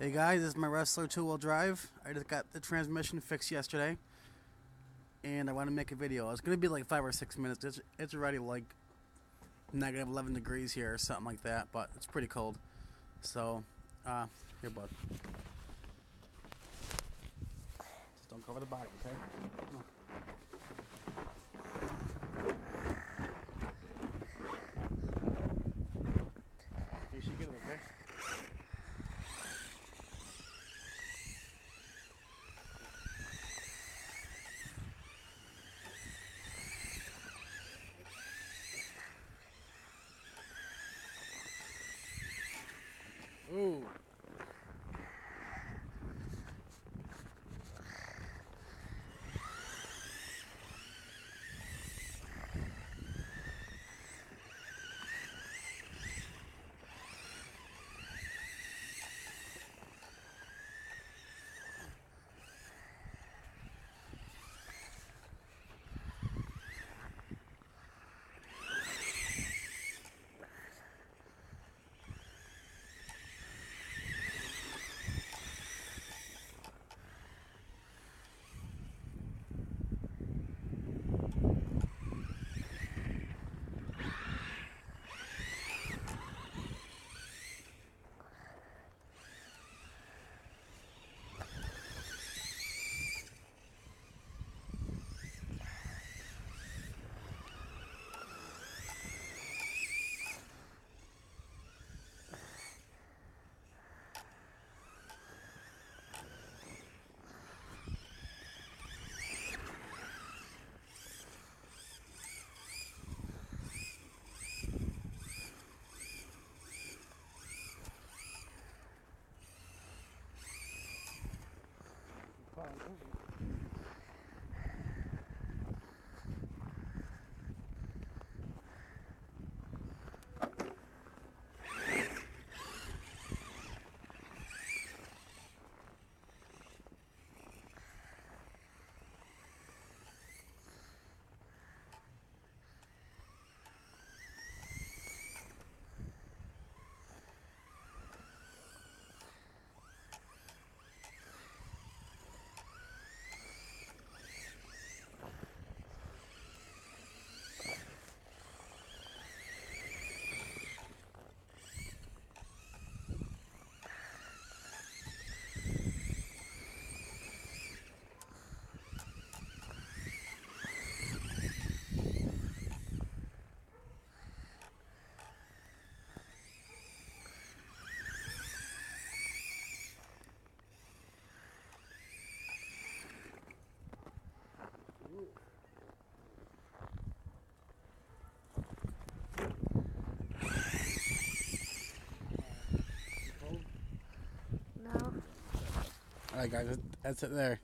Hey guys, this is my Wrestler 2-wheel drive. I just got the transmission fixed yesterday, and I want to make a video. It's going to be like 5 or 6 minutes. It's already like negative 11 degrees here or something like that, but it's pretty cold. So, here, bud. Just don't cover the bottom, okay? Come on. You should get it, okay? Ooh. No. Alright guys, that's it there.